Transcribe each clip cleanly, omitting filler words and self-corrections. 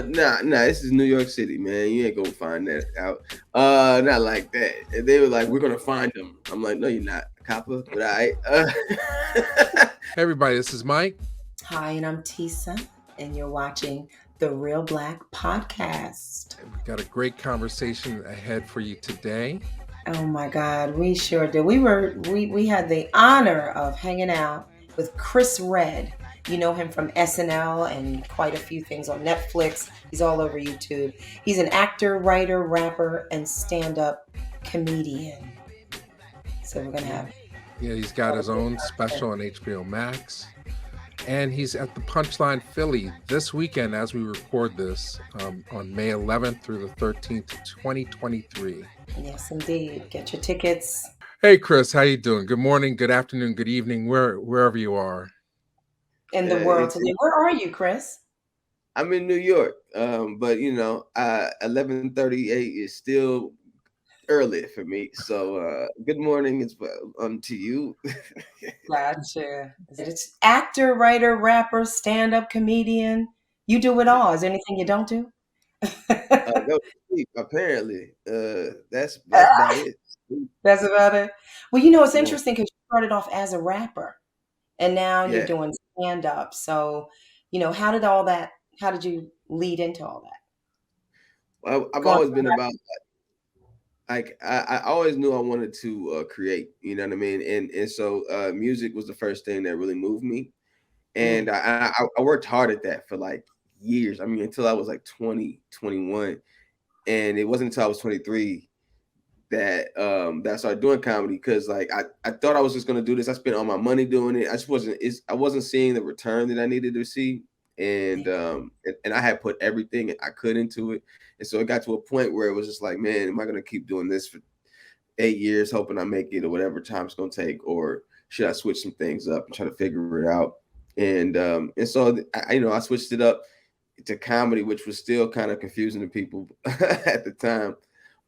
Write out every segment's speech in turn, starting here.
Nah. This is New York City, man. You ain't gonna find that out. Not like that. And they were like, "We're gonna find him." I'm like, "No, you're not, copper." But I, Hey, everybody, this is Mike. Hi, and I'm Tisa, and you're watching the Real Black Podcast. And we got a great conversation ahead for you today. Oh my God, we sure did. We had the honor of hanging out with Chris Redd. You know him from SNL and quite a few things on Netflix. He's all over YouTube. He's an actor, writer, rapper, and stand-up comedian. So we're gonna have. Yeah, he's got his own special on HBO Max. And he's at the Punchline Philly this weekend as we record this on May 11th through the 13th, 2023. Yes, indeed. Get your tickets. Hey, Chris, how you doing? Good morning, good afternoon, good evening, wherever you are. In the world today. Where are you, Chris? I'm in New York, but 11:38 is still early for me. So good morning as well to you. Gotcha. It's actor, writer, rapper, stand-up comedian. You do it all. Is there anything you don't do? Go to sleep. Apparently, that's about it. That's about it. Well, you know, it's Yeah. interesting because you started off as a rapper and now you're Yeah. doing stand-up. So, how did you lead into all that? Well, I've Going always from been about like I always knew I wanted to create. You know what I mean? And so music was the first thing that really moved me, and I worked hard at that for like years. I mean, until I was like 20, 21, and it wasn't until I was 23 that I started doing comedy because like I thought I was just gonna do this. I spent all my money doing it. I wasn't seeing the return that I needed to see. And I had put everything I could into it. And so it got to a point where it was just like, man, am I gonna keep doing this for 8 years, hoping I make it or whatever time it's gonna take, or should I switch some things up and try to figure it out? And so I switched it up to comedy, which was still kind of confusing to people at the time,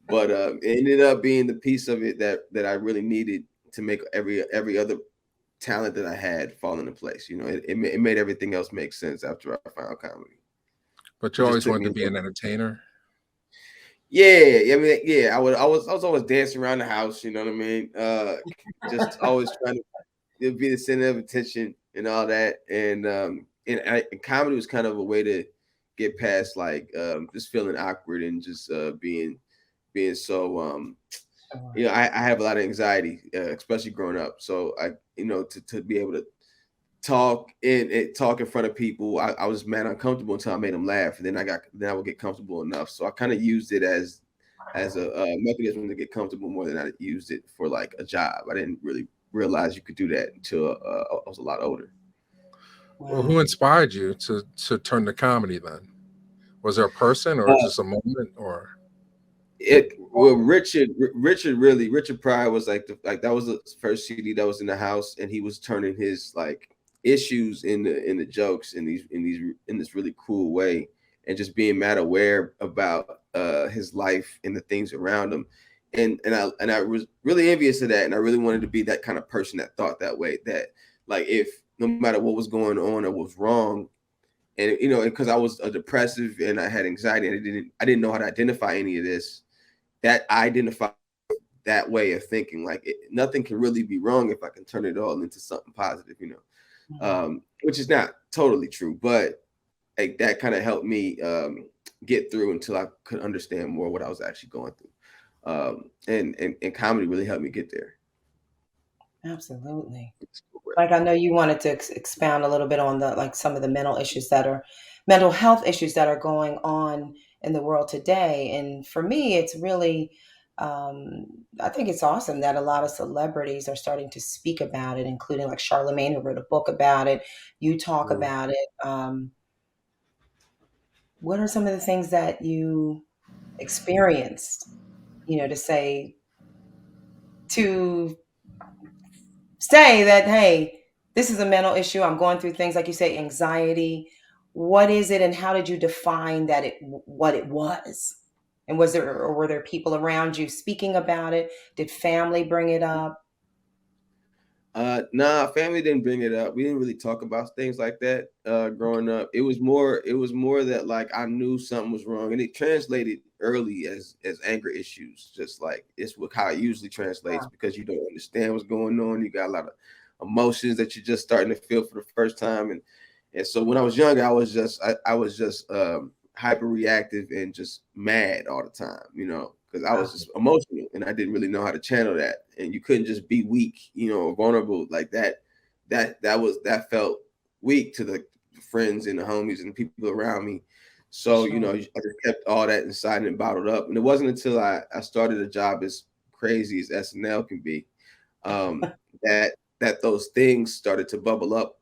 but it ended up being the piece of it that I really needed to make every other talent that I had fall into place. It made everything else make sense after I found comedy. But you always wanted to be an entertainer. Yeah, I mean, yeah, I was always dancing around the house. You know what I mean? Just always trying to be the center of attention and all that. And comedy was kind of a way to get past like just feeling awkward and just being so I have a lot of anxiety, especially growing up. So to be able to talk in front of people, I was mad uncomfortable until I made them laugh, and then I would get comfortable enough. So I kind of used it as a mechanism to get comfortable more than I used it for like a job. I didn't really realize you could do that until I was a lot older. Well, who inspired you to turn to comedy then? Was there a person or just a moment or? Richard Pryor was like that was the first CD that was in the house, and he was turning his like issues in the jokes in this really cool way, and just being mad aware about his life and the things around him, and I was really envious of that, and I really wanted to be that kind of person that thought that way, that like if no matter what was going on or was wrong, and because I was a depressive and I had anxiety and I didn't know how to identify any of this, that I identify that way of thinking. Like nothing can really be wrong if I can turn it all into something positive, which is not totally true, but like that kind of helped me get through until I could understand more what I was actually going through. And comedy really helped me get there. Absolutely. Like I know you wanted to expound a little bit on some of the mental health issues that are going on in the world today. And for me, it's really, I think it's awesome that a lot of celebrities are starting to speak about it, including like Charlemagne, who wrote a book about it. You talk about it. What are some of the things that you experienced, to say that, hey, this is a mental issue. I'm going through things like you say, anxiety. What is it, and how did you define what it was? And were there people around you speaking about it? Did family bring it up? Nah, family didn't bring it up. We didn't really talk about things like that growing up. It was more that like I knew something was wrong, and it translated early as anger issues. Just like it's what how it usually translates Wow. because you don't understand what's going on. You got a lot of emotions that you're just starting to feel for the first time, and so when I was younger, I was just hyper reactive and just mad all the time, because I was Wow. just emotional and I didn't really know how to channel that. And you couldn't just be weak, or vulnerable like that. That felt weak to the friends and the homies and the people around me. So, Sure. I just kept all that inside and bottled up. And it wasn't until I started a job as crazy as SNL can be, that those things started to bubble up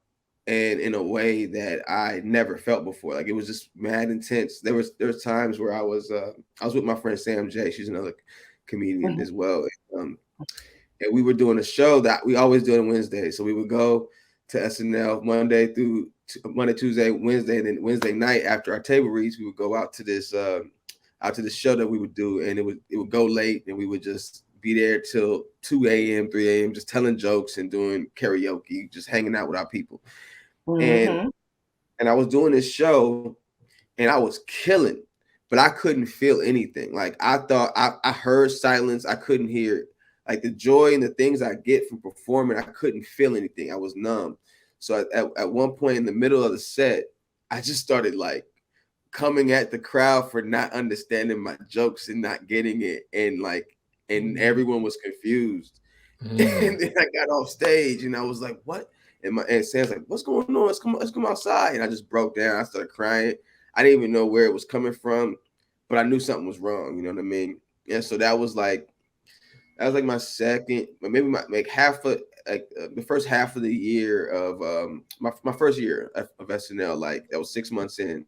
and in a way that I never felt before. Like it was just mad intense. There was times where I was with my friend Sam J. She's another comedian Mhm. as well. And we were doing a show that we always do on Wednesday. So we would go to SNL Monday, Tuesday, Wednesday, and then Wednesday night after our table reads, we would go out to this show that we would do, and it would go late, and we would just be there till 2 a.m., 3 a.m., just telling jokes and doing karaoke, just hanging out with our people. And Mhm. and I was doing this show and I was killing, but I couldn't feel anything. Like I thought I heard silence, I couldn't hear it. Like the joy and the things I get from performing, I couldn't feel anything. I was numb. So at one point in the middle of the set, I just started like coming at the crowd for not understanding my jokes and not getting it. And Mhm. everyone was confused. Mm. And then I got off stage and I was like, what? And Sam's like, what's going on? Let's come outside. And I just broke down. I started crying. I didn't even know where it was coming from, but I knew something was wrong. You know what I mean? And so that was like my second, maybe my like half of like the first half of the year of my first year of SNL. Like that was 6 months in.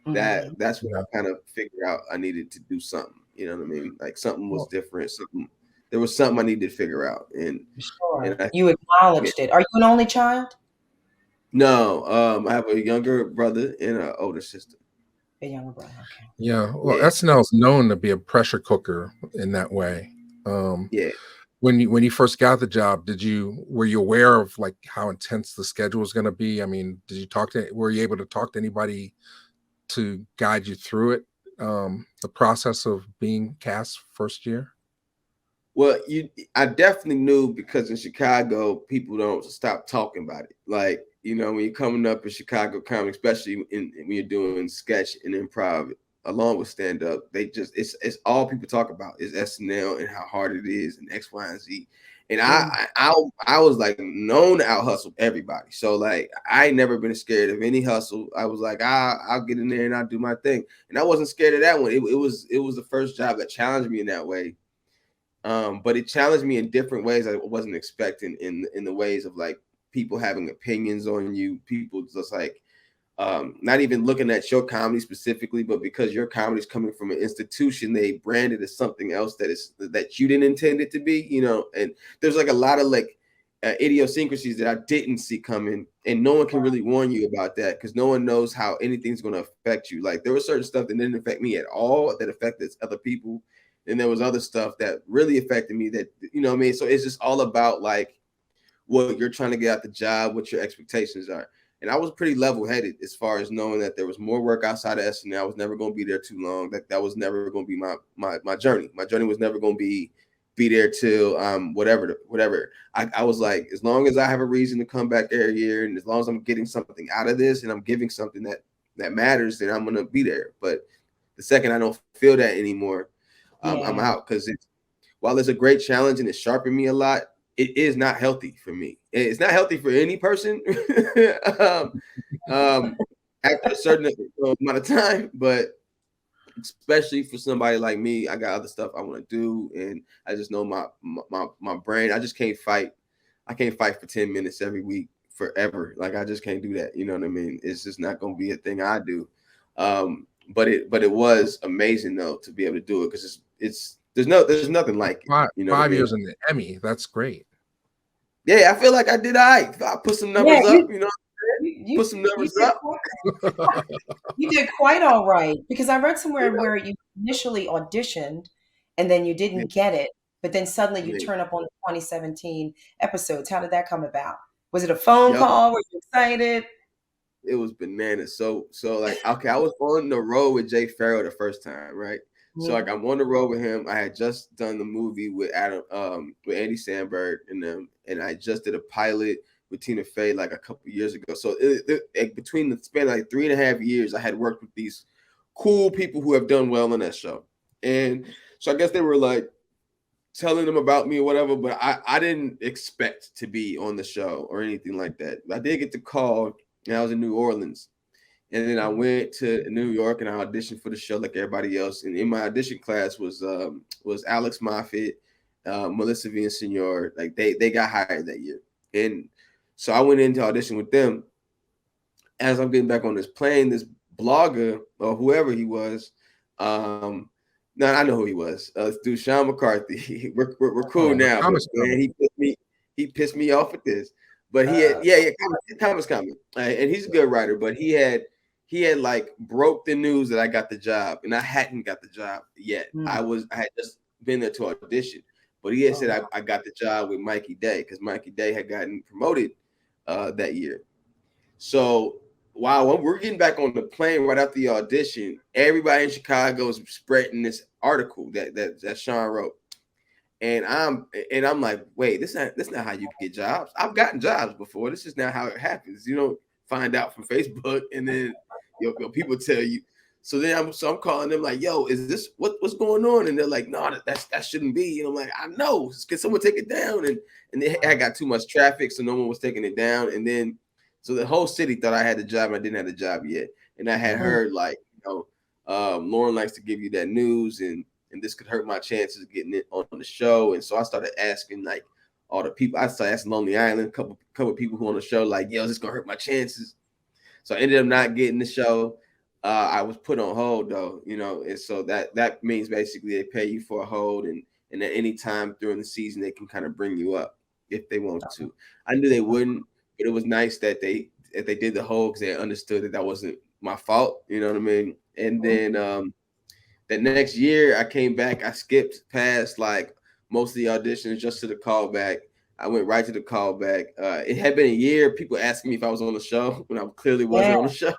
Mhm. That's when Yeah. I kind of figured out I needed to do something. You know what I mean? Like something was Well, different. There was something I needed to figure out, and Sure. I You yeah. acknowledged it. Are you an only child? No, I have a younger brother and an older sister. A younger brother. Okay. yeah. Well, Yeah, SNL is known to be a pressure cooker in that way. Um, yeah. when you first got the job, were you aware of like how intense the schedule was going to be? I mean, were you able to talk to anybody to guide you through it? The process of being cast first year. Well, I definitely knew because in Chicago, people don't stop talking about it. Like, when you're coming up in Chicago comedy, especially when you're doing sketch and improv along with stand up, it's all people talk about is SNL and how hard it is and X, Y, and Z. And Mm. I was like known to out hustle everybody. So like I ain't never been scared of any hustle. I was like, I'll get in there and I'll do my thing. And I wasn't scared of that one. It was the first job that challenged me in that way, but it challenged me in different ways I wasn't expecting in the ways of like people having opinions on you, people just like not even looking at your comedy specifically, but because your comedy is coming from an institution, they brand it as something else that you didn't intend it to be, and there's like a lot of like idiosyncrasies that I didn't see coming, and no one can really warn you about that because no one knows how anything's going to affect you. Like there was certain stuff that didn't affect me at all that affected other people, and there was other stuff that really affected me that what I mean. So it's just all about like what you're trying to get out the job, what your expectations are. And I was pretty level headed as far as knowing that there was more work outside of SNL. I was never going to be there too long. That was never going to be my journey. My journey was never going to be there till whatever. I was like, as long as I have a reason to come back every year, and as long as I'm getting something out of this, and I'm giving something that matters, then I'm gonna be there. But the second I don't feel that anymore, I'm Yeah. out because while it's a great challenge and it sharpened me a lot, it is not healthy for me. It's not healthy for any person um, um, after a certain amount of time, but especially for somebody like me, I got other stuff I want to do, and I just know my brain. I just can't fight. I can't fight for 10 minutes every week forever. Like I just can't do that. You know what I mean? It's just not going to be a thing I do. But it was amazing though to be able to do it because there's nothing like it. Five You know what I five mean? years in the Emmy. That's great. Yeah, I feel like I did all right. I put some Yeah, numbers up. You know, you put some you numbers did up. quite you did quite all right because I read somewhere where you initially auditioned and then you Yeah. didn't get it but then suddenly I you mean, turn up on the 2017 episodes. How did that come about? Was it a phone yo, call? Were you excited? it was bananas. So like, okay, I was on the road with Jay Farrell the first time, right? So like, Mhm. I'm on the road with him. I had just done the movie with with Andy Samberg and them, and I just did a pilot with Tina Fey like a couple years ago. So between the span of like 3.5 years, I had worked with these cool people who have done well on that show, and so I guess they were like telling them about me or whatever, but I didn't expect to be on the show or anything like that. I did get the call, and I was in New Orleans. And then I Mhm. went to New York and I auditioned for the show like everybody else. And in my audition class was Alex Moffat, Melissa Villaseñor. Like they got hired that year. And so I went into audition with them. As I'm getting back on this plane, this blogger or whoever he was, no, I know who he was. Dude, Sean McCarthy. We're cool Oh, the now, but comics man, comic. he pissed me off with this. But he had Uh, yeah, comics coming, and he's a good writer. But he had like broke the news that I got the job, and I hadn't got the job yet. mm, I had just been there to audition, but he had oh, said wow. I got the job with Mikey Day because Mikey Day had gotten promoted that year. So while we're getting back on the plane right after the audition, everybody in Chicago is spreading this article that Sean wrote. And I'm like, wait, this not how you get jobs. I've gotten jobs before. This is not how it happens. You don't find out from Facebook and then your people tell you. So then I'm calling them like, yo, is this what's going on? And they're like, no, that shouldn't be. And I'm like, I know. Can someone take it down? And I got too much traffic, so no one was taking it down. And then so the whole city thought I had the job, and I didn't have the job yet. And I had Mm, heard like, Lauren likes to give you that news, and this could hurt my chances of getting it on the show. And so I started asking like all the people. I started asking Lonely Island, couple of people who on the show, like, yo, is this gonna hurt my chances? So I ended up not getting the show. I was put on hold though, and so that means basically they pay you for a hold, and at any time during the season they can kind of bring you up if they want to. I knew they wouldn't, but it was nice that they did the hold because they understood that wasn't my fault. You know what I mean? And mhm. then that next year I came back. I skipped past like most of the auditions just to the callback. I went right to the callback. It had been a year. People asking me if I was on the show when I clearly Yeah. wasn't on the show.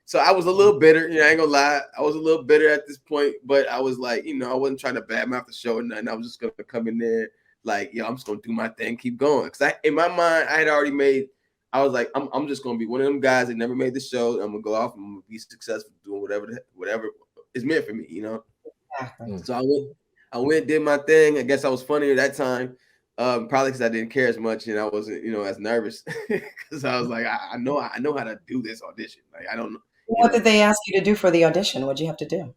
So I was a little bitter. I ain't gonna lie. I was a little bitter at this point, but I was like, I wasn't trying to badmouth the show or nothing. I was just gonna come in there like, yo, I'm just gonna do my thing, keep going. Because in my mind, I had already made. I was like, I'm just gonna be one of them guys that never made the show. I'm gonna go off and I'm gonna be successful doing whatever is meant for me. Exactly. Mm. So I went, did my thing. I guess I was funnier that time, probably because I didn't care as much and I wasn't, as nervous because I was like, I know how to do this audition. Like I don't know, you What know. did they ask you to do for the audition? What'd you have to do?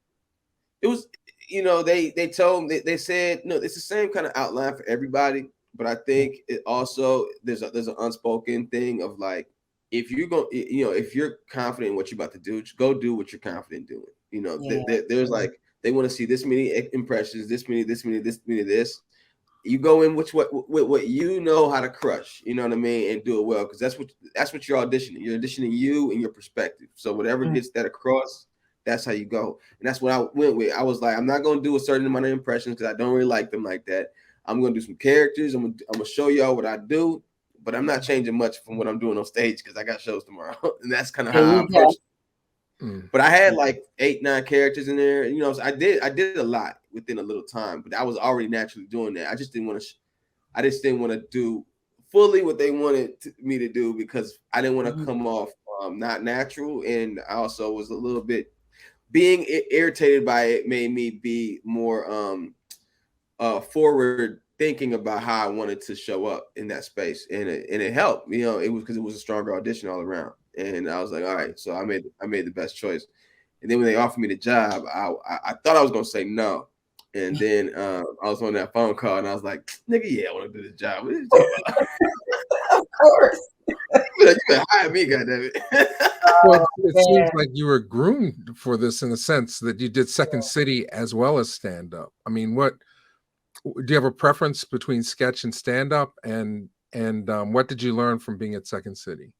It was, they told me they said no, it's the same kind of outline for everybody, but I think it also there's an unspoken thing of like if you're going, if you're confident in what you're about to do, just go do what you're confident doing. Yeah. There's like they want to see this many impressions, this many, this. You go in with what you know how to crush, you know what I mean, and do it well because that's what you're auditioning. You're auditioning you and your perspective. So whatever Mm, gets that across, that's how you go. And that's what I went with. I was like, I'm not gonna do a certain amount of impressions because I don't really like them like that. I'm gonna do some characters. I'm gonna show y'all what I do, but I'm not changing much from what I'm doing on stage because I got shows tomorrow, and that's kind of there how I you go. approached. Mm. But I had like 8, 9 characters in there. So I did a lot within a little time, but I was already naturally doing that. I just didn't want to. I just didn't want to do fully what they wanted me to do because I didn't want to Mhm. come off not natural, and I also was a little bit being irritated by it made me be more forward thinking about how I wanted to show up in that space, and it helped. It was because it was a stronger audition all around, and I was like, all right, so I made the best choice. And then when they offered me the job, I thought I was gonna say no, and then I was on that phone call, and I was like, nigga, yeah, I want to do this job. What are you talking about? Of course. You better hire me, goddamn it. Well, Oh, it seems man. like you were groomed for this in the sense that you did Second City as well as stand up. I mean, do you have a preference between sketch and stand up? And what did you learn from being at Second City?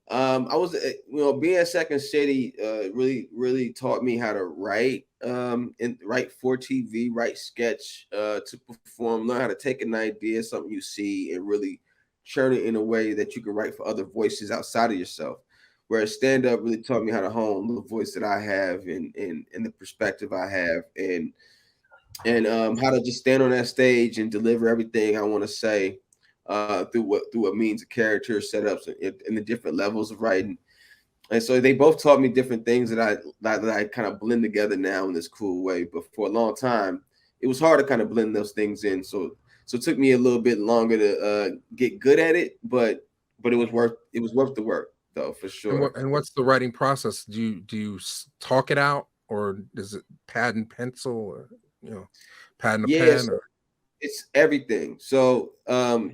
I was, being at Second City, really taught me how to write, and write for TV, write sketch, to perform, learn how to take an idea, something you see, and really churn it in a way that you can write for other voices outside of yourself. Whereas stand up really taught me how to hone the voice that I have, and the perspective I have, and how to just stand on that stage and deliver everything I want to say, through a means of character setups and the different levels of writing. And so they both taught me different things that I kind of blend together now in this cool way. But for a long time, it was hard to kind of blend those things in. So it took me a little bit longer to get good at it, but it was worth the work though, for sure. And what's the writing process? Do you talk it out, or is it pad and pencil, or pad and a Yeah, pen? Or it's everything. So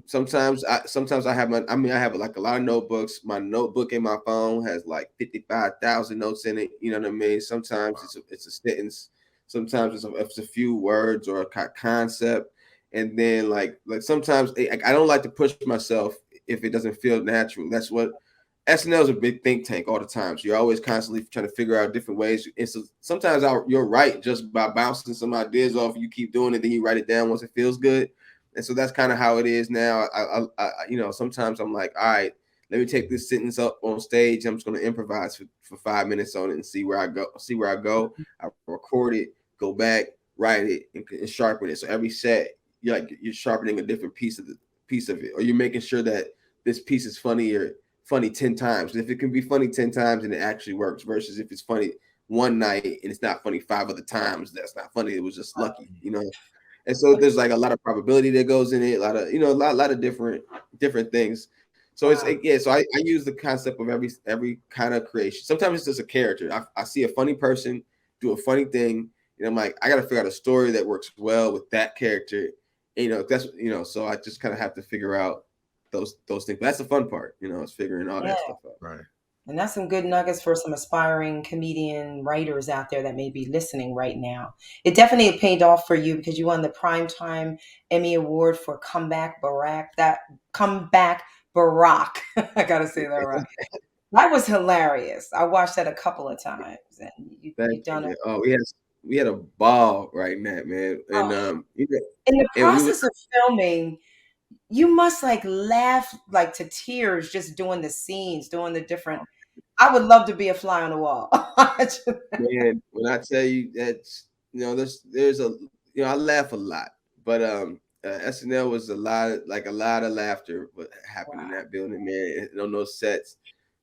sometimes I have I have like a lot of notebooks. My notebook in my phone has like 55,000 notes in it. You know what I mean? Sometimes it's a sentence. Sometimes it's a few words or a concept. And then like sometimes I don't like to push myself if it doesn't feel natural. That's what SNL is a big think tank all the time. So you're always constantly trying to figure out different ways. And so sometimes you're right just by bouncing some ideas off. You keep doing it, then you write it down once it feels good. And so that's kind of how it is now. Sometimes I'm like, all right, let me take this sentence up on stage. I'm just going to improvise for 5 minutes on it and see where I go. I record it, go back, write it, and sharpen it. So every set, you're sharpening a different piece of it, or you're making sure that this piece is funny 10 times. If it can be funny 10 times and it actually works, versus if it's funny one night and it's not funny 5 other times, that's not funny. It was just lucky. And so there's like a lot of probability that goes in it, a lot of, a lot of different things. So Wow. so I use the concept of every kind of creation. Sometimes it's just a character. I see a funny person do a funny thing, and I'm like, I got to figure out a story that works well with that character. So I just kind of have to figure out those things. But that's the fun part, is figuring all Yeah. that stuff out. right. And that's some good nuggets for some aspiring comedian writers out there that may be listening right now. It definitely paid off for you because you won the Primetime Emmy Award for Comeback Barack. That Comeback Barack. I gotta say that right. That was hilarious. I watched that a couple of times, and you Thank you, done man. it. Oh, we had a ball right now, man. And Oh, in the and we were process of filming, you must like laugh like to tears just doing the scenes, doing the different. I would love to be a fly on the wall. man, when I tell you that's there's I laugh a lot, but SNL was a lot of laughter what happened in Wow. that building, man, and on those sets,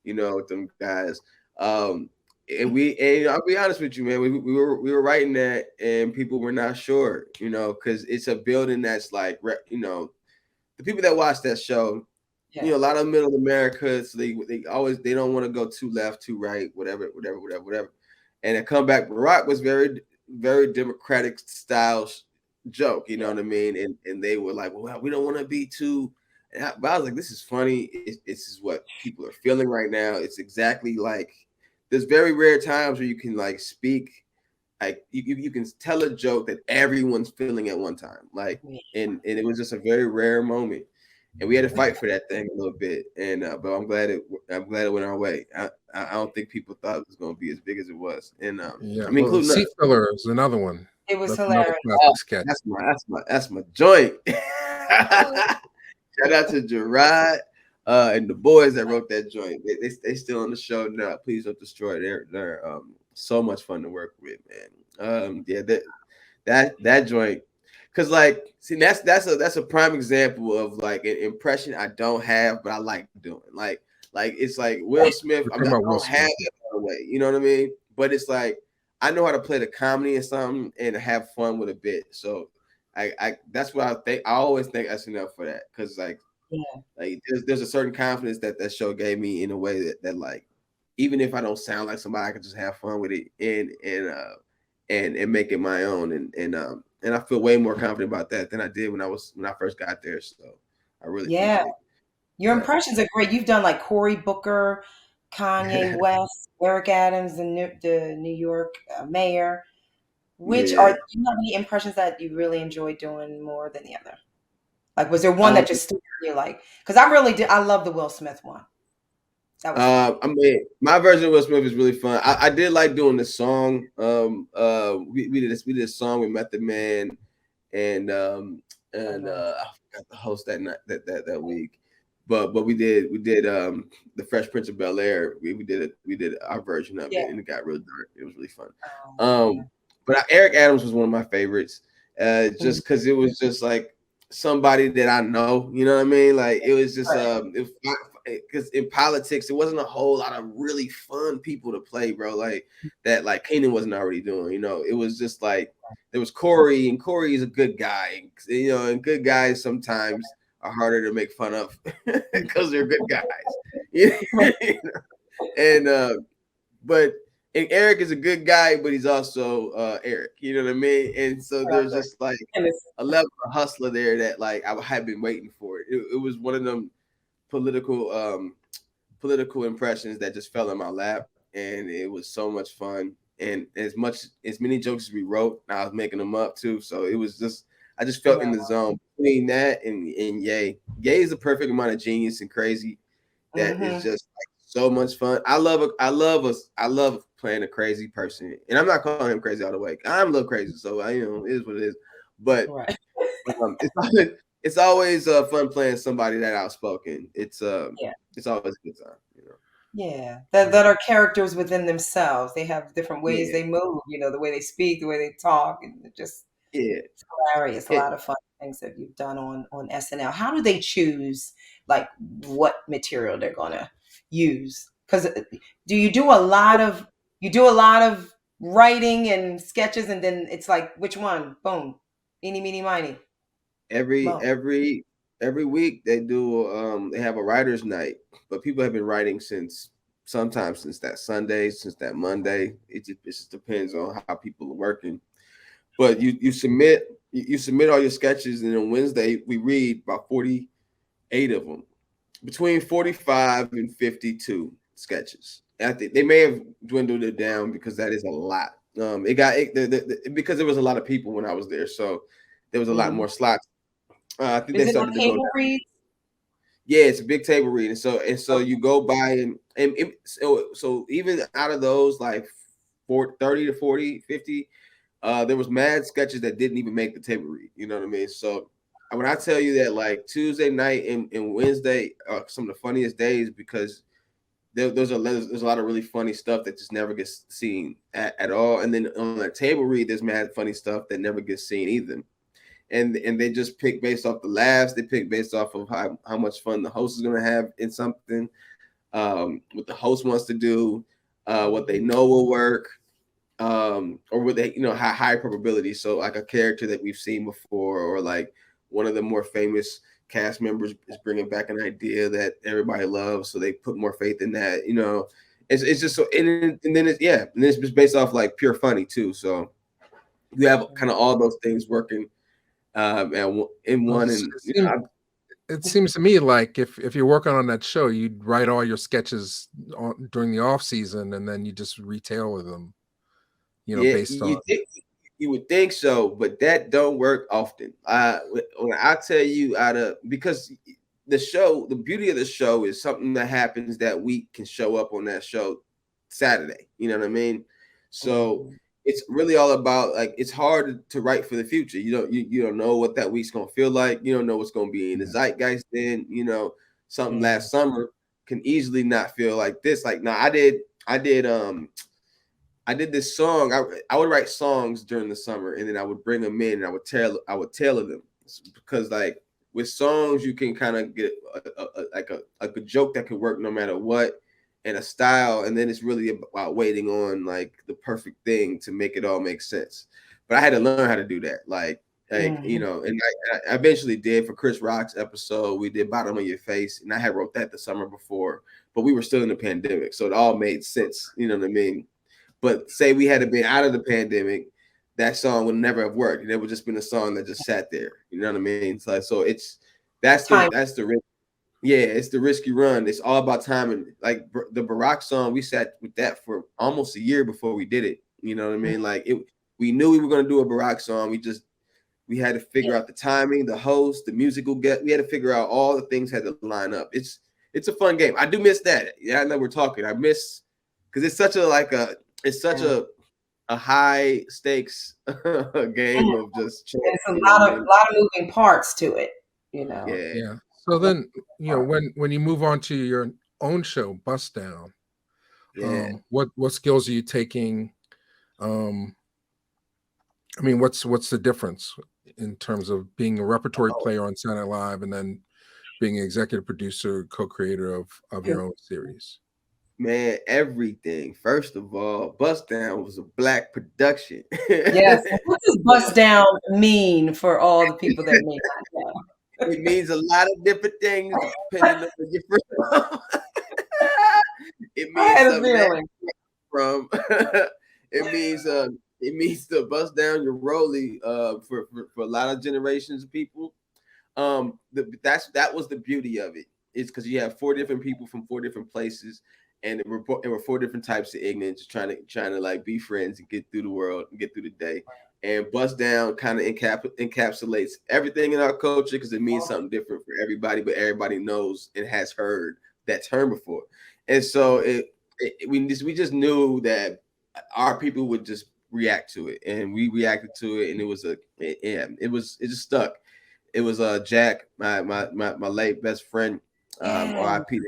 with them guys. And I'll be honest with you, man, we were writing that and people were not sure, because it's a building that's like, the people that watch that show, Yeah. a lot of middle America, so they don't want to go too left, too right, whatever. And a comeback Barack was very, very democratic style joke, you know what I mean? And they were like, well, we don't want to be too. But I was like, this is funny. This is what people are feeling right now. It's exactly like there's very rare times where you can like speak, like you can tell a joke that everyone's feeling at one time, like, Yeah. and it was just a very rare moment, and we had to fight for that thing a little bit. And but I'm glad it went our way. I don't think people thought it was going to be as big as it was. And Yeah. I mean, Well, including Seat us. Filler is another one. It was That's another hilarious. classic sketch. That's my joint. Shout out to Gerard and the boys that wrote that joint. They still on the show now. Please don't destroy. They're so much fun to work with, man. Yeah, that joint. Cause like, see, that's a prime example of like an impression I don't have, but I like doing. Like it's like Will Smith. We're I talking mean, I about Will don't have Smith. that by the way. You know what I mean? But it's like I know how to play the comedy and something and have fun with a bit. So I that's what I think. I always thank SNL for that, because Yeah. like there's a certain confidence that show gave me in a way that like, even if I don't sound like somebody, I can just have fun with it and make it my own. And I feel way more confident about that than I did when I first got there. So I really Yeah. appreciate Your that. impressions are great. You've done like Cory Booker, Kanye West, Eric Adams, the New York mayor. Which are Yeah. do you have any impressions that you really enjoy doing more than the other? Like, was there one Um, that just stood out to you? Like, because I really did. I love the Will Smith one. That was fun. I mean, my version of Will Smith is really fun. I did like doing the song. We did a song with Method Man and Mhm. I forgot the host that night that week. But we did the Fresh Prince of Bel Air. We did our version of Yeah. it, and it got real dark. It was really fun. Oh, Um, man. but Eric Adams was one of my favorites, Mhm. just because it was just like somebody that I know. You know what I mean? Like it was just Right. because in politics it wasn't a whole lot of really fun people to play, bro. Like that, like Kanan wasn't already doing. You know, it was just like there was Corey, and Corey is a good guy. You know, and good guys sometimes are harder to make fun of because they're good guys. You know? And but and Eric is a good guy, but he's also Eric. You know what I mean? And so there's Exactly. just like And it's a level of hustler there that like I had been waiting for it. It was one of them political political impressions that just fell in my lap, and it was so much fun. And as many jokes as we wrote, I was making them up too. So it was just I just felt in right. the zone between that and Ye. Ye is the perfect amount of genius and crazy that is Mhm. just like so much fun. I love playing a crazy person, and I'm not calling him crazy all the way. I'm a little crazy, so I it is what it is. But Right. it's always fun playing somebody that outspoken. Yeah. It's always a good time, you know. Yeah. That are characters within themselves. They have different ways Yeah, they move, the way they speak, the way they talk, and it just yeah. it's hilarious. A It lot of fun things that you've done on SNL. How do they choose like what material they're gonna use? Because do you do a lot of writing and sketches, and then it's like which one? Boom, eeny, meeny, miny, every boom. every every week they have a writers night, but people have been writing sometimes since that Sunday, since that Monday. It just depends on how people are working. But you submit all your sketches, and on Wednesday we read about 48 of them, between 45 and 52 sketches. I think they may have dwindled it down because that is a lot. It got it, because there was a lot of people when I was there, so there was a lot Mhm. more slots. I think Is they it a started to go table down. read? Yeah, it's a big table read, and so Okay. you go by so even out of those like 30 to 40, 50, there was mad sketches that didn't even make the table read. You know what I mean? So when I tell you that like Tuesday night and Wednesday are some of the funniest days because there's a lot of really funny stuff that just never gets seen at all. And then on the table read, there's mad funny stuff that never gets seen either. And they just pick based off the laughs. They pick based off of how much fun the host is gonna have in something, what the host wants to do, what they Mhm. know will work, or what they high probability. So like a character that we've seen before, or like one of the more famous cast members is bringing back an idea that everybody loves, so they put more faith in that. It's just so and then it's just based off like pure funny too. So you have kind of all those things working and in Well, one, and it seems to me like if you're working on that show, you'd write all your sketches during the off season, and then you just retail with them, yeah, based on. you would think so, but that don't work often. When I tell you out of because the beauty of the show is something that happens that week can show up on that show Saturday. You know what I mean? So Mhm. it's really all about like it's hard to write for the future. You don't know what that week's gonna feel like. You don't know what's gonna be in the Yeah. zeitgeist. Then something Yeah. last summer can easily not feel like this. Like now, I did this song. I would write songs during the summer, and then I would bring them in, and I would tailor them because like with songs you can kind of get like a joke that could work no matter what, and a style, and then it's really about waiting on like the perfect thing to make it all make sense. But I had to learn how to do that, Mhm. and I eventually did for Chris Rock's episode. We did "Bottom of Your Face," and I had wrote that the summer before, but we were still in the pandemic, so it all made sense. You know what I mean? But say we had been out of the pandemic, that song would never have worked. It would just been a song that just sat there. You know what I mean? So it's Time. that's the risk. Yeah, it's the risky run. It's all about timing. Like the Barack song, we sat with that for almost a year before we did it. You know what I Mm, mean? Like we knew we were going to do a Barack song. We had to yeah. figure out the timing, the host, the musical get. We had to figure out all the things had to line up. it's a fun game. I do miss that. Yeah, I know we're talking. I miss because it's such a high stakes game of just chess, It's a you know what I mean? lot of moving parts to it, you know. Yeah. Yeah. So then, when you move on to your own show, Bust Down, Yeah. what skills are you taking? I mean, what's the difference in terms of being a repertory player on Saturday Night Live and then being an executive producer, co-creator of your own series? Man, everything. First of all, Bust Down was a black production. Yes. What does bust down mean for all the people that may not know? It means a lot of different things depending on where you're from. It I means had a something feeling. from it means to bust down your rollie for a lot of generations of people. That was the beauty of it. It's because you have four different people from four different places, and there were four different types of ignorance trying to like be friends and get through the world and get through the day. And Bust Down kind of encapsulates everything in our culture because it means something different for everybody, but everybody knows and has heard that term before. And so we just knew that our people would just react to it, and we reacted to it, and it just stuck. It was Jack, my late best friend, Yeah. RIP. It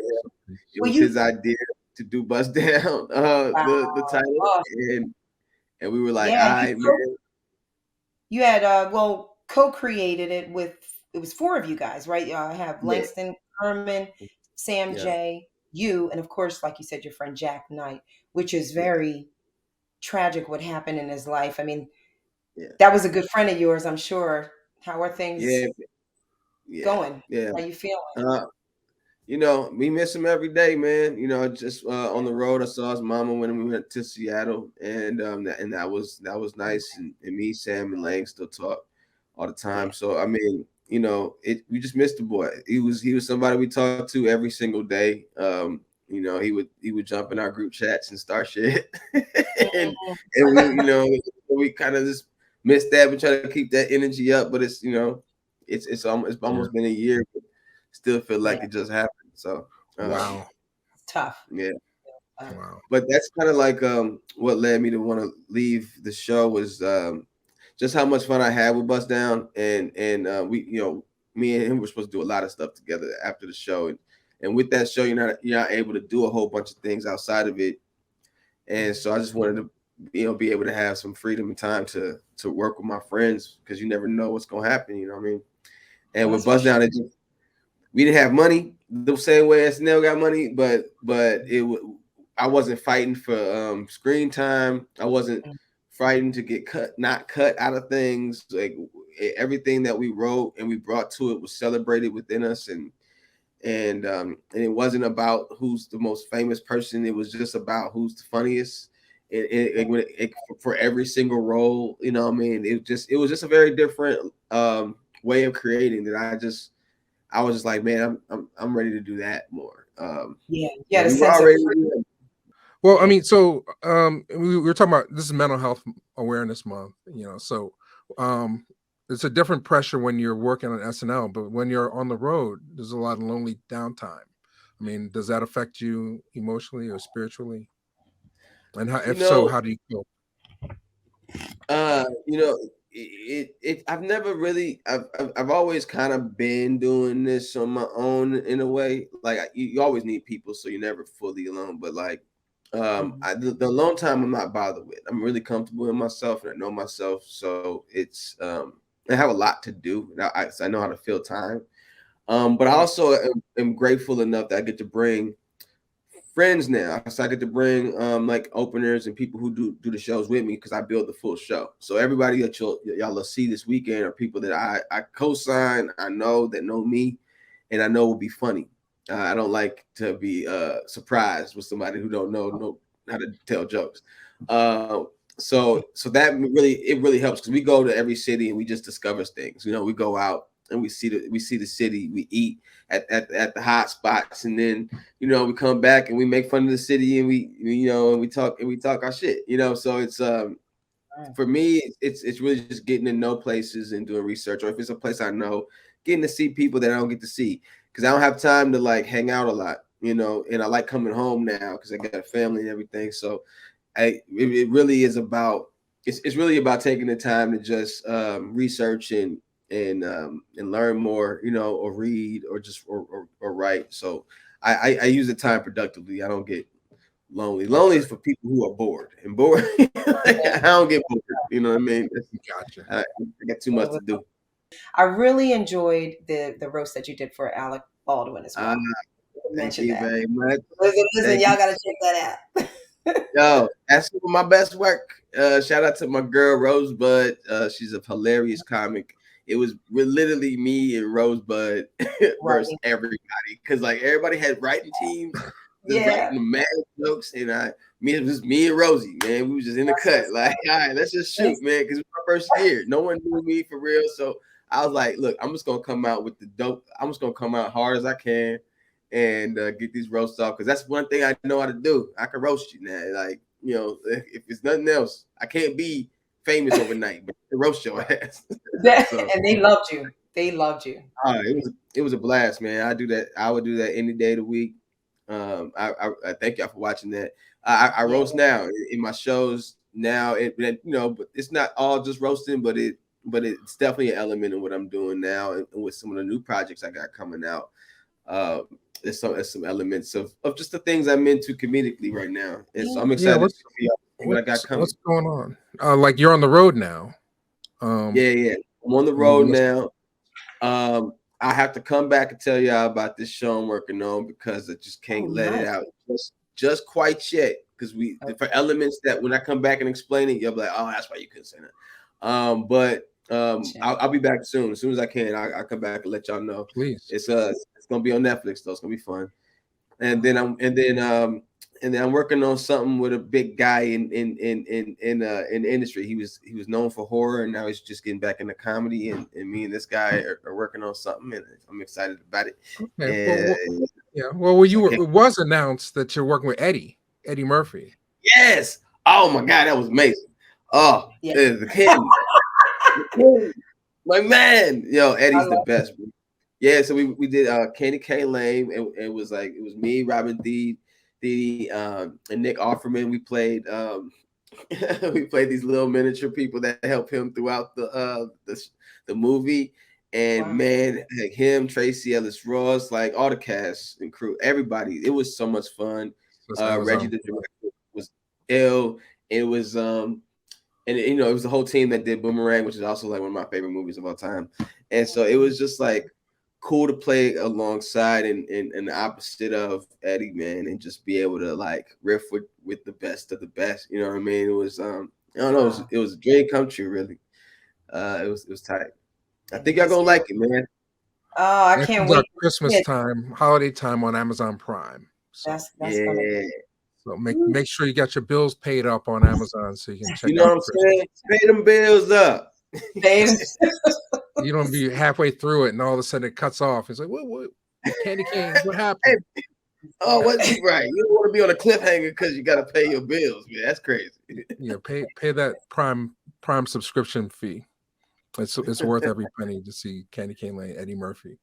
Well, was his idea to do Bust Down, the wow. title, Oh, and we were like, all yeah. right, man. You had co-created it with, it was four of you guys, right? I have Yeah, Langston Herman, Sam yeah, J, you, and of course, like you said, your friend Jack Knight, which is yeah, very tragic what happened in his life. I mean, yeah, that was a good friend of yours, I'm sure. How are things yeah, yeah, going? yeah. How you feeling? Uh, we miss him every day, man. Just on the road, I saw his mama when we went to Seattle, and that was nice. And me, Sam, and Lang still talk all the Yeah. time. So I mean, we just missed the boy. He was somebody we talked to every single day. He would jump in our group chats and start shit, and Mhm. we kind of just missed that. We try to keep that energy up, but it's Yeah. almost been a year. Still feel Yeah, like it just happened. So Wow. it's tough. yeah, Wow. but that's kind of like what led me to want to leave the show was just how much fun I had with Bust Down, and we me and him were supposed to do a lot of stuff together after the show, and with that show you're not able to do a whole bunch of things outside of it, and so I just wanted to be able to have some freedom and time to work with my friends because you never know what's gonna happen. You know what I mean? And with That's for Bust sure. Down, we didn't have money the same way SNL got money, but I wasn't fighting for screen time. I wasn't fighting to get not cut out of things. Like everything that we wrote and we brought to it was celebrated within us, and it wasn't about who's the most famous person. It was just about who's the funniest. For every single role, you know what I mean? It was just a very different way of creating that I was just like, man, I'm ready to do that more. Yeah, you had a We were sense of already freedom. Well, I Yeah. mean, so we were talking about this is Mental Health Awareness Month, so um, it's a different pressure when you're working on SNL, but when you're on the road, there's a lot of lonely downtime. I mean, does that affect you emotionally or spiritually? And you if so, know, how do you cope? uh, you know, I've never really, I've always kind of been doing this on my own in a way. Like you always need people, so you're never fully alone. But like, Mhm. the alone time I'm not bothered with. I'm really comfortable in myself and I know myself, so I have a lot to do. So I know how to fill time. But I Yeah. also am grateful enough that I get to bring friends now. So I get to bring like openers and people who do the shows with me because I build the full show. So everybody that y'all will see this weekend are people that I co-sign, I know that know me, and I know will be funny. I don't like to be surprised with somebody who don't know how to tell jokes. Uh, so that really helps because we go to every city and we just discover things. We go out and we see the city, we eat at the hot spots, and then we come back and we make fun of the city and we talk our shit. So it's Right. for me, it's really just getting to know places and doing research, or if it's a place I know, getting to see people that I don't get to see, because I don't have time to like hang out a lot, you know, and I like coming home now because I got a family and everything. So it really is about it's really about taking the time to just research and learn more, you know, or read or just or write. So I use the time productively. I don't get lonely. Lonely is for people who are bored, and bored. I don't get bored. You know what I mean? Gotcha. I got too much to do. I really enjoyed the roast that you did for Alec Baldwin as well. Thank Mention you that. very much. Listen, Thank y'all you. got to check that out. Yo, that's some of my best work. Shout out to my girl Rosebud. She's a hilarious comic. It was literally me and Rosebud versus Right. everybody, because like everybody had writing teams, just Yeah. writing the mad jokes, and it was me and Rosie, man. We was just in the cut, like, all right, let's just shoot, man, because it was my first year. No one knew me for real, so I was like, look, I'm just gonna come out with the dope. I'm just gonna come out hard as I can and get these roasts off, because that's one thing I know how to do. I can roast you now. Like, you know, if it's nothing else, I can't be famous overnight, but I can roast your ass. So, And they loved you. They loved you. it was a blast, man. I would do that any day of the week. I thank y'all for watching that. I Yeah. roast now in my shows now. You know, but it's not all just roasting, but it's definitely an element of what I'm doing now, and with some of the new projects I got coming out. There's some elements of just the things I'm into comedically right now, and so I'm excited to see what I got coming. What's going on? Like you're on the road now. Yeah, I'm on the road now. I have to come back and tell y'all about this show I'm working on, because I just can't let it out just quite yet. Because for elements that when I come back and explain it, you'll be like, oh, that's why you couldn't say that. But I'll be back soon. As soon as I can, I'll come back and let y'all know. Please. It's gonna be on Netflix though. It's gonna be fun. And then I'm working on something with a big guy in the industry. He was known for horror, and now he's just getting back into comedy. And me and this guy are working on something, and I'm excited about it. Okay. It was announced that you're working with Eddie Murphy. Yes. Oh my God, that was amazing. Oh, yeah. The kid. My man. Yo, Eddie's the best, bro. Yeah, so we did Candy K Lane, and it was me, Robin Thede, and Nick Offerman. We played these little miniature people that help him throughout the movie. And man, like him, Tracy Ellis Ross, like all the cast and crew, everybody. It was so much fun. Reggie the director was ill. It was and you know, it was the whole team that did Boomerang, which is also like one of my favorite movies of all time. And so it was just like cool to play alongside and the opposite of Eddie, man, and just be able to like riff with the best of the best. You know what I mean? It was I don't know, it was a dream come true, really. It was tight. I think y'all gonna like it, man. Oh, I can't wait. Christmas time, holiday time on Amazon Prime. So, that's gonna so make sure you got your bills paid up on Amazon so you can check. You know what I'm saying? Pay them bills up. You don't be halfway through it and all of a sudden it cuts off. It's like, what? Candy cane, what happened? Oh, what's right? You don't want to be on a cliffhanger because you got to pay your bills, man. That's crazy. Yeah, pay that Prime subscription fee. It's worth every penny to see Candy Cane Lane, Eddie Murphy.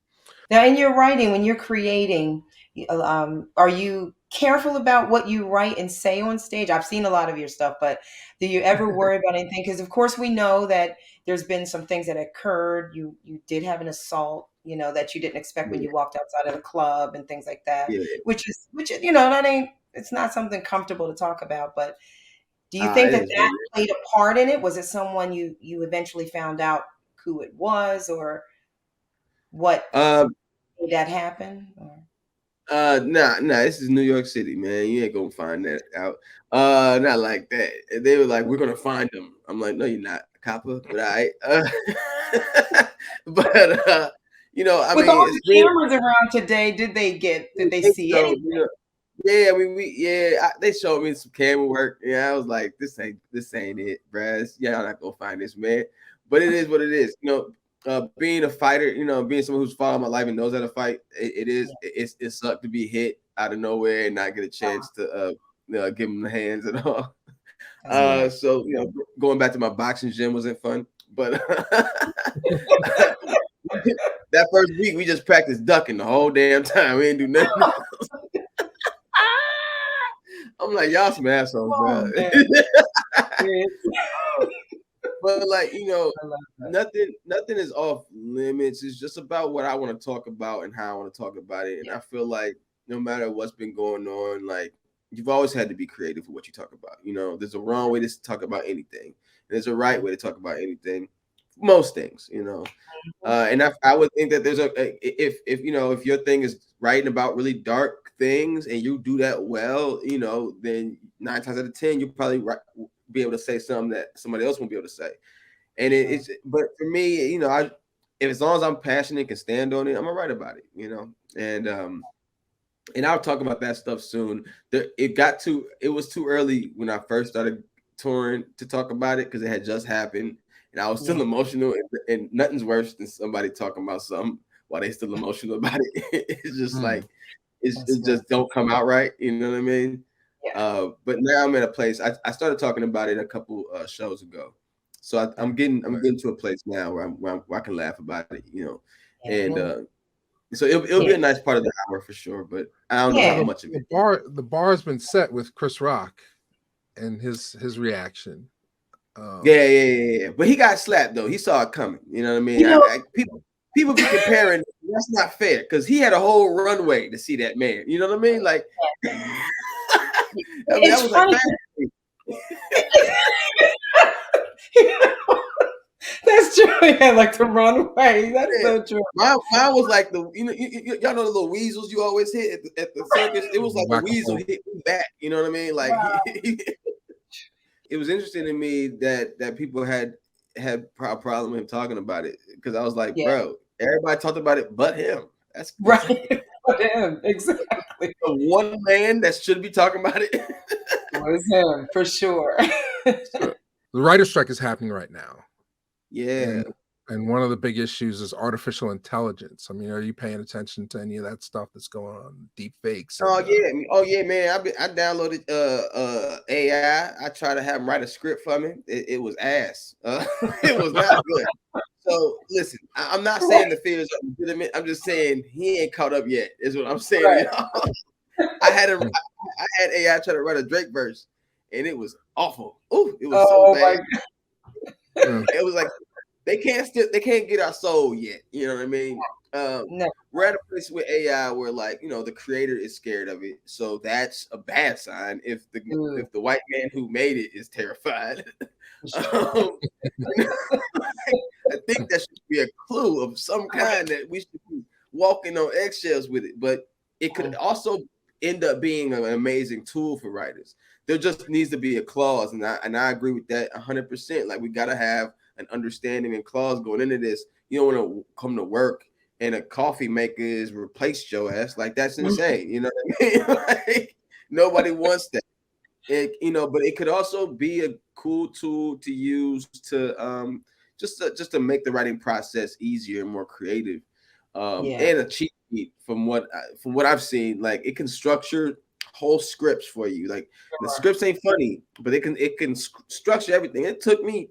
Now, in your writing, when you're creating, are you careful about what you write and say on stage? I've seen a lot of your stuff, but do you ever worry about anything? Because of course we know that there's been some things that occurred. You did have an assault, you know, that you didn't expect when you walked outside of the club and things like that. Yeah. Which you know, it's not something comfortable to talk about. But do you think that played a part in it? Was it someone you eventually found out who it was, or what made that happen? Nah, this is New York City, man. You ain't gonna find that out. Not like that. They were like, we're gonna find them. I'm like, no, you're not, copper. But but you know, I with mean, all the cameras around today, did they see anything? You know, yeah, I mean, they showed me some camera work. Yeah, I was like, this ain't it, bruh. Yeah, I'm not gonna find this, man. But it is what it is. You know, being a fighter, you know, being someone who's followed my life and knows how to fight, it sucked to be hit out of nowhere and not get a chance to give them the hands at all. So you know, going back to my boxing gym wasn't fun, but that first week we just practiced ducking the whole damn time. We didn't do nothing else. I'm like, y'all some assholes, bro. But like, nothing is off limits. It's just about what I want to talk about and how I want to talk about it. And I feel like no matter what's been going on, like you've always had to be creative with what you talk about. There's a wrong way to talk about anything. And there's a right way to talk about anything. Most things, and I would think that there's if your thing is writing about really dark things and you do that well, then 9 times out of 10 you'll probably be able to say something that somebody else won't be able to say. And but for me, if as long as I'm passionate and can stand on it, I'm gonna write about it, and I'll talk about that stuff soon. It was too early when I first started touring to talk about it because it had just happened. And I was still emotional, and nothing's worse than somebody talking about something while they still emotional about it. It's just like it just don't come out right. You know what I mean? Yeah. But now I'm at a place. I started talking about it a couple shows ago, so I'm getting to a place now where I can laugh about it. And so it'll be a nice part of the hour for sure. But I don't know how much of it. The bar's been set with Chris Rock and his reaction. Yeah. But he got slapped though. He saw it coming. You know what I mean? People be comparing. That's not fair because he had a whole runway to see that man. You know what I mean? Like, it's funny. That's true. Yeah, like the runway. That's so true. Mine was like y'all know the little weasels you always hit at the circus. It was like a weasel hit me back. You know what I mean? Like. Wow. It was interesting to me that people had a problem with him talking about it because I was like, bro, everybody talked about it but him. That's right. But him, exactly. The one man that should be talking about it was him for sure. The writer's strike is happening right now. Yeah. And one of the big issues is artificial intelligence. I mean, are you paying attention to any of that stuff that's going on? Deep fakes. Oh yeah, man. I downloaded AI. I tried to have him write a script for me. It was ass. It was not good. So listen, I'm not saying the fears are legitimate. I'm just saying he ain't caught up yet. Is what I'm saying. Right. I had AI try to write a Drake verse, and it was awful. Oh, it was so bad. It was like. They can't get our soul yet. You know what I mean? No. We're at a place with AI where the creator is scared of it. So that's a bad sign if the white man who made it is terrified. I think that should be a clue of some kind that we should be walking on eggshells with it. But it could also end up being an amazing tool for writers. There just needs to be a clause. And I agree with that 100%. Like we got to have an understanding and clause going into this. You don't want to come to work and a coffee maker is replaced your ass. Like that's insane. You know what I mean? Like, nobody wants that. But it could also be a cool tool to use to just to make the writing process easier and more creative. And a cheat sheet from what I've seen. Like it can structure whole scripts for you. Like the scripts ain't funny, but it can structure everything. It took me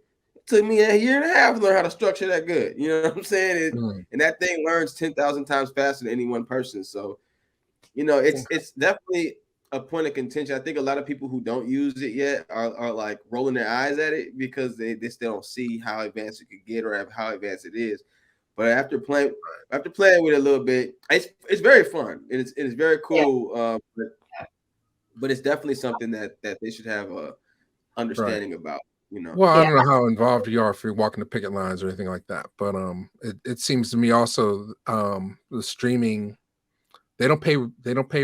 a year and a half to learn how to structure that good. You know what I'm saying? And that thing learns 10,000 times faster than any one person. So, it's definitely a point of contention. I think a lot of people who don't use it yet are like rolling their eyes at it because they still don't see how advanced it could get or how advanced it is. But after playing with it a little bit, it's very fun and it's very cool. Yeah. But it's definitely something that they should have a understanding about. Well, I don't know how involved you are if you're walking the picket lines or anything like that, but it seems to me also the streaming they don't pay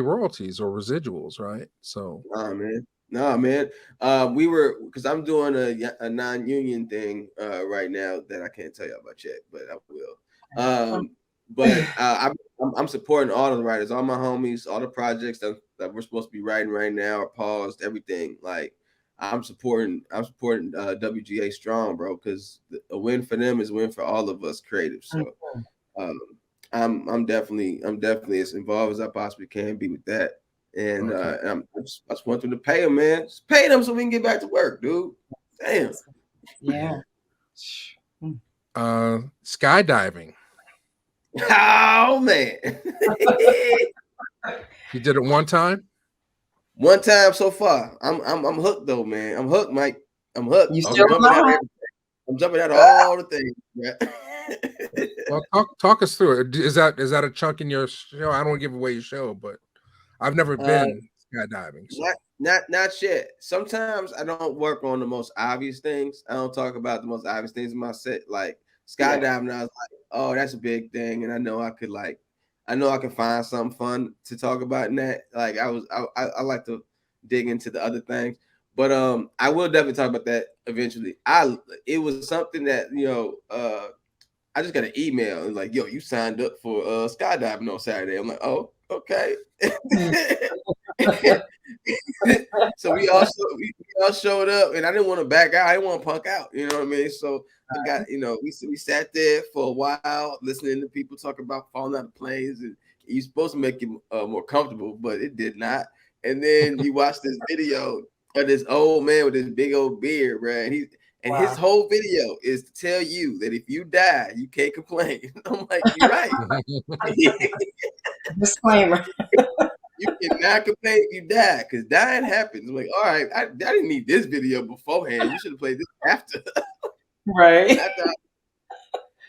royalties or residuals, right? So no man. We were because I'm doing a non-union thing right now that I can't tell you about yet, but I will. But I'm supporting all of the writers, all my homies, all the projects that we're supposed to be writing right now are paused, everything like. I'm supporting WGA strong, bro, because a win for them is a win for all of us creatives. So I'm definitely as involved as I possibly can be with that. And I just want them to pay them, man. Just pay them so we can get back to work, dude. Damn. Yeah. Skydiving. Oh man. You did it one time? One time so far. I'm hooked though, man. I'm hooked, Mike. I'm hooked. You I'm still Okay. jumping out of alive? everything. I'm jumping out of all the things. Yeah. Well, talk us through it. Is that a chunk in your show? I don't want to give away your show, but I've never uh, been skydiving. So not yet. Sometimes I don't work on the most obvious things. I don't talk about the most obvious things in my set. Like Yeah. skydiving, I was like, oh, that's a big thing, and I know I can find something fun to talk about in that. Like I like to dig into the other things, but I will definitely talk about that eventually. It was something that I just got an email and like, yo, you signed up for skydiving on Saturday. I'm like, oh, okay. So we all showed up, and I didn't want to back out. I didn't want to punk out. You know what I mean? So I got, we sat there for a while listening to people talk about falling out of planes, and you're supposed to make it more comfortable, but it did not. And then you watch this video of this old man with this big old beard, bro, and his Wow. whole video is to tell you that if you die, you can't complain. I'm like, you're right. Disclaimer. You cannot complain if you die, because dying happens. I'm like, all right, I didn't need this video beforehand. You should have played this after. Right.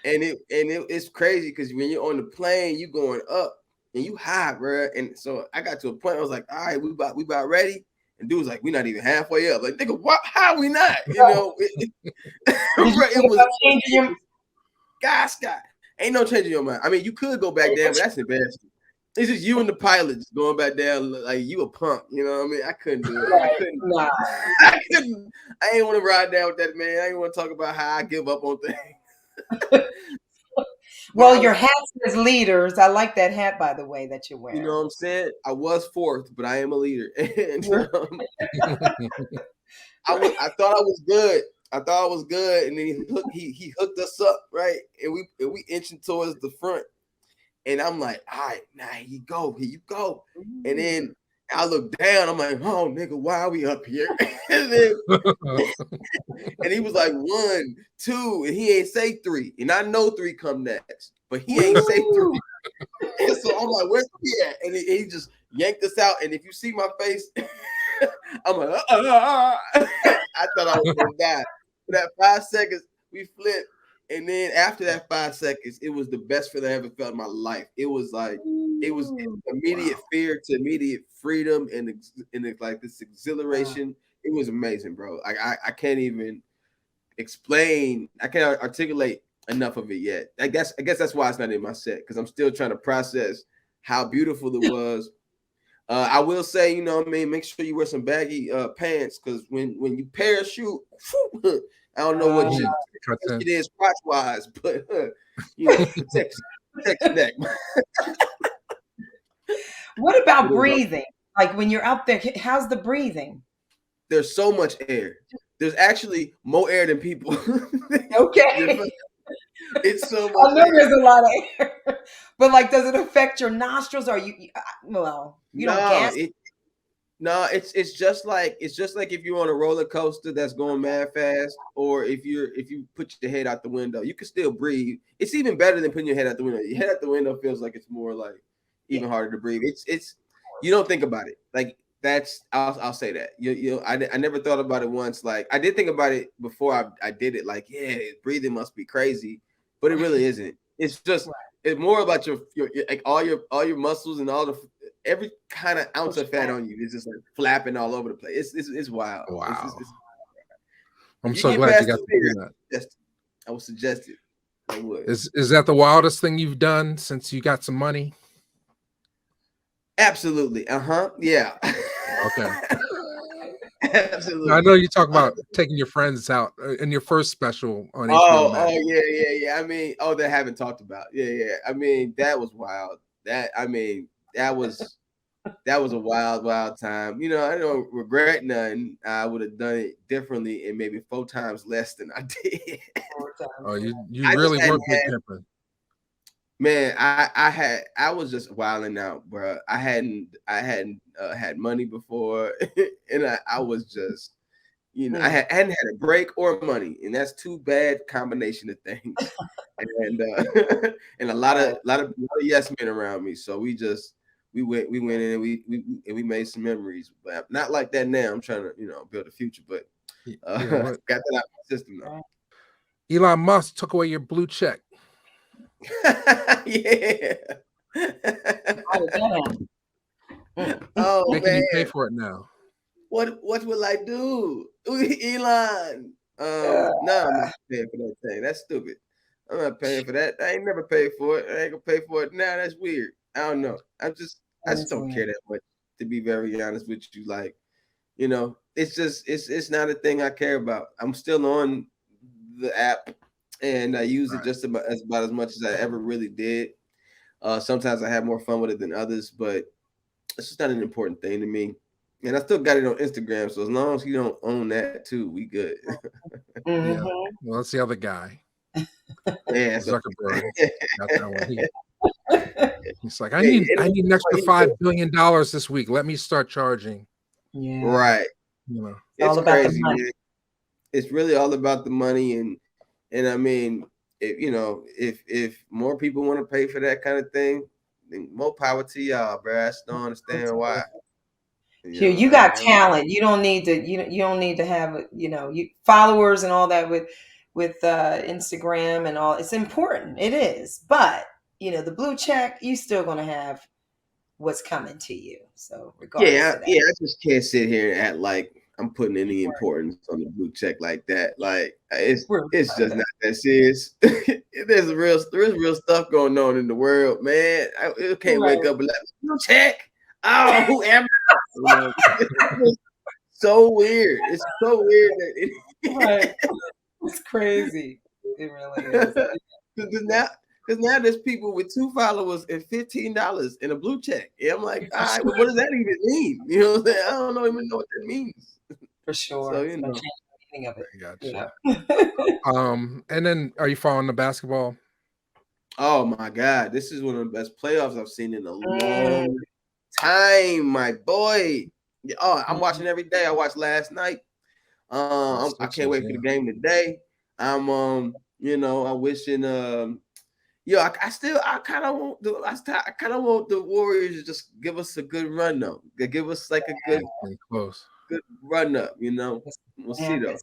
It's crazy because when you're on the plane, you going up and you high, bro. And so I got to a point, I was like, all right, we about ready. And dude was like, we're not even halfway up. Like, nigga, what? How are we not? You know, it was changing your sky. Ain't no changing your mind. I mean, you could go back down, but that's embarrassing. It's just you and the pilots going back down like you a punk. You know what I mean? I couldn't do it. I couldn't. Nah. I couldn't. I ain't want to ride down with that man. I ain't want to talk about how I give up on things. Well, your hat says leaders. I like that hat, by the way, that you're wearing. You know what I'm saying? I was fourth, but I am a leader. And I thought I was good. I thought I was good, and then he hooked us up, right? And we inching towards the front. And I'm like, all right, now here you go. And then I look down, I'm like, oh nigga, why are we up here? and he was like 1, 2, and he ain't say 3. And I know 3 come next, but he ain't say 3. And so I'm like, where's he at? And he just yanked us out. And if you see my face, I'm like, I thought I was gonna die. For that 5 seconds, we flipped. And then after that 5 seconds, it was the best feeling I ever felt in my life. It was like, it was immediate fear to immediate freedom and like this exhilaration. It was amazing, bro. I can't even explain. I can't articulate enough of it yet. I guess that's why it's not in my set, because I'm still trying to process how beautiful it was. I will say, you know what I mean, make sure you wear some baggy pants, because when you parachute, I don't know what it is crotch wise, but protect your neck. What about breathing? Like when you're out there, how's the breathing? There's so much air. There's actually more air than people. Okay. It's so much I know there's a lot of air, but like, does it affect your nostrils? Or you don't gas? It's just like if you're on a roller coaster that's going mad fast, or if you put your head out the window, you can still breathe. It's even better than putting your head out the window. Your head out the window feels like it's more like even harder to breathe. It's you don't think about it. Like that's I'll say that. I never thought about it once. Like I did think about it before I did it. Like, yeah, breathing must be crazy, but it really isn't. It's just it's more about your like all your muscles and every kind of ounce of fat on you is just like flapping all over the place. It's wild. Wow. I'm so glad you got to do that. I would suggest it. I would. Is that the wildest thing you've done since you got some money? Absolutely. Yeah. Okay. Absolutely. I know you talk about taking your friends out in your first special on HBO Max. Yeah. I mean, they haven't talked about. Yeah. I mean, that was wild. That was a wild time. You know, I don't regret nothing. I would have done it differently and maybe 4 times less than I did. Oh, you really were big pimping. Man, I was just wilding out, bro. I hadn't had money before, and I was just, You know, Mm. hadn't had a break or money, and that's two bad combination of things. And and a lot of yes men around me. So we went in and we made some memories. But not like that now. I'm trying to build a future, but You know got what? that out of my system now. Right. Elon Musk took away your blue check. Yeah. How did that happen? Mm. Oh Making man, you pay for it now. what will I do, Elon? Uh, No, I'm not paying for that thing. That's stupid. I'm not paying for that. I ain't never paid for it. I ain't gonna pay for it now. That's weird. I don't know. I just that's don't weird. care that much. To be very honest with you, like it's just it's not a thing I care about. I'm still on the app, and I use it Right. just about as much as I ever really did. Sometimes I have more fun with it than others, but it's just not an important thing to me. And I still got it on Instagram, so as long as you don't own that too, we good. Yeah. Mhm. Well, that's the other guy, Yeah, so Zuckerberg. Got that one. He's like, I hey, need an extra $5 billion this week. Let me start charging. Yeah. right. You know. It's all It's about the crazy, money. man. It's really all about the money, and I mean, if more people want to pay for that kind of thing, then more power to y'all, bro. I just don't understand why. Here, you I got don't. talent. You don't need to. You don't need to have you followers and all that with Instagram and all. It's important. It is, but the blue check, you still gonna have what's coming to you. So regardless of that, Yeah. I just can't sit here and act like I'm putting any importance on the blue check like that. Like we're it's just not that serious. There's real stuff going on in the world, man. I can't wake right. up and like blue check. Oh, who am I? It's so weird. It's so weird that Right. It's crazy. It really is. because now there's people with 2 followers and $15 in a blue check. And I'm like, all right, well, what does that even mean? You know what I'm saying? I don't even know what that means. For sure. So It's gonna change the meaning of it. I gotcha. And then are you following the basketball? Oh my God, this is one of the best playoffs I've seen in a Mm. long time, my boy. Oh, I'm watching every day. I watched last night. I can't wait for the game today. I'm I'm wishing I kind of want the Warriors to just give us a good run though. Give us like a good Close. run up, We'll see though.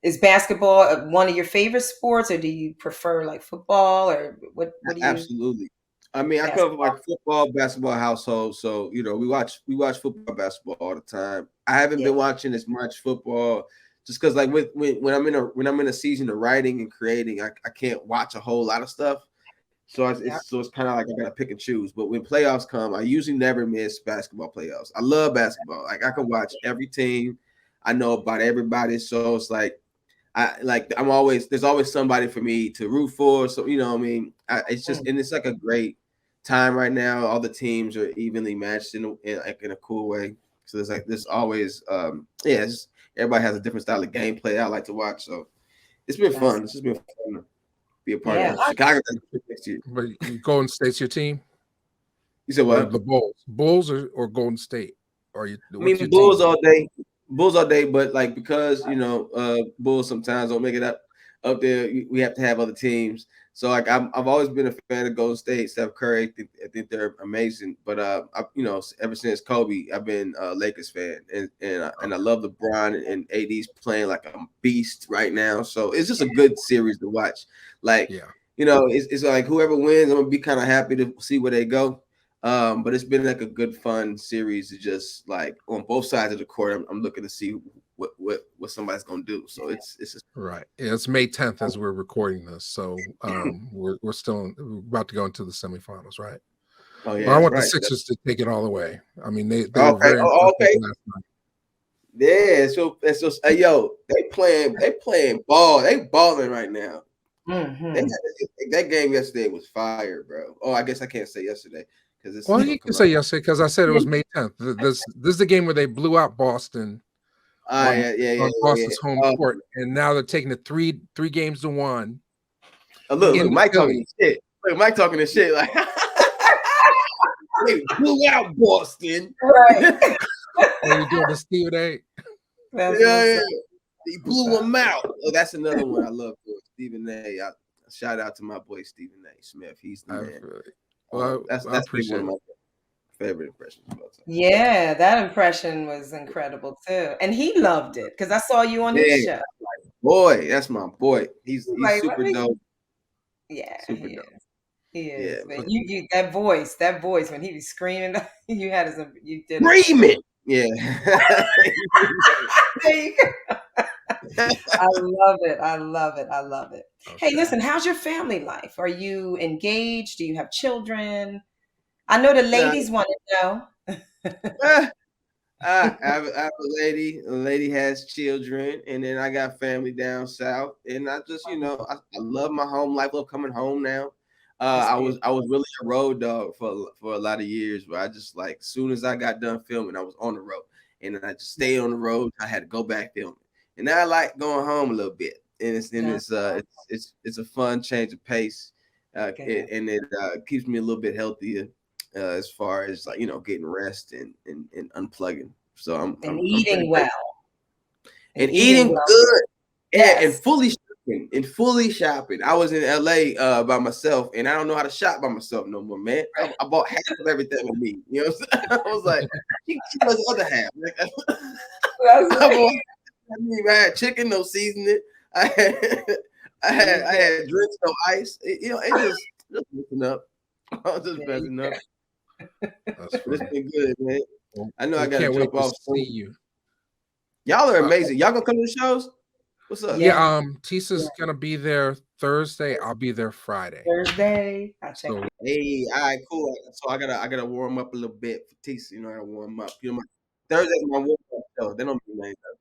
Is basketball one of your favorite sports, or do you prefer like football, or what do you? Absolutely. I mean, I come from like football, basketball household, so we watch football, basketball all the time. I haven't been watching as much football just because like when I'm in a season of writing and creating, I can't watch a whole lot of stuff. So it's kind of like I gotta pick and choose. But when playoffs come, I usually never miss basketball playoffs. I love basketball. Like I can watch every team. I know about everybody. So it's like there's always somebody for me to root for. So what I mean, it's just and it's like a great time right now. All the teams are evenly matched in a cool way. So there's always everybody has a different style of gameplay I like to watch. So it's been fun. It's just been fun to be a part of. Chicago next year. But Golden State's your team? You said what? The Bulls or Golden State? Or you? I mean, Bulls all day. Bulls all day, but like because Bulls sometimes don't make it up there. We have to have other teams. So like I've always been a fan of Golden State, Steph Curry. I think they're amazing. But ever since Kobe, I've been a Lakers fan, and I love LeBron and AD's playing like a beast right now. So it's just a good series to watch. Like it's like whoever wins, I'm gonna be kind of happy to see where they go. But it's been like a good fun series to just like on both sides of the court. I'm looking to see what somebody's gonna do. So it's just right. Yeah, it's May 10th as we're recording this. So we're about to go into the semifinals, right? Oh yeah. But I want the Sixers to take it all away. I mean they okay. were very okay. last night. Yeah, so they playing ball. They balling right now. Mm-hmm. That game yesterday was fire, bro. Oh, I guess I can't say yesterday. Well, you can say yesterday because I said it was May 10th. This is the game where they blew out Boston on Boston's home court, and now they're taking it three games to 1. Look, Mike talking shit. Look, Mike talking this shit like they blew out Boston. Right. Are you doing the Steve A? Yeah. He blew him out. Oh, that's another one I love doing. Stephen A. Shout out to my boy Stephen A. Smith. He's the man. Well, That's I been one appreciate of it. my favorite impressions about time. Yeah, that impression was incredible too. And he loved it because I saw you on his Yeah, show. boy, that's my boy. He's Like, super let me, dope. yeah, Super he dope. is. He Yeah, is. But but you that voice when he was screaming, you had his you did it. screaming. Yeah. There you go. I love it. I love it. I love it. Hey, Okay. listen, how's your family life? Are you engaged? Do you have children? I know the ladies want to know. I have a lady. A lady has children, and then I got family down south. And I just, I love my home life. Love coming home now. That's I beautiful. was really a road dog for a lot of years, but I just like as soon as I got done filming, I was on the road, and then I just stayed on the road. I had to go back filming, and now I like going home a little bit, and it's a fun change of pace, Good. it keeps me a little bit healthier. As far as like getting rest and unplugging, so I'm And I'm pretty eating grateful. well. And eating well. good, yeah, and Yes. fully shopping. I was in LA by myself, and I don't know how to shop by myself no more, man. I bought half of everything I need. You know what I'm saying? I was like, she does the other half. Like, I had chicken, no seasoning. I had drinks, no ice. It just messing up. I was just messing up. That's It's funny. been good, man. Well, I know I we gotta can't wait jump to off see soon. you. Y'all are amazing. Y'all gonna come to the shows? What's up? Yeah, Tisa's gonna be there Thursday. I'll be there Friday. Thursday. I check. So Hey, all right, cool. So I gotta warm up a little bit for Tisa. I gotta warm up. Thursday's my warm up show. They don't be named up.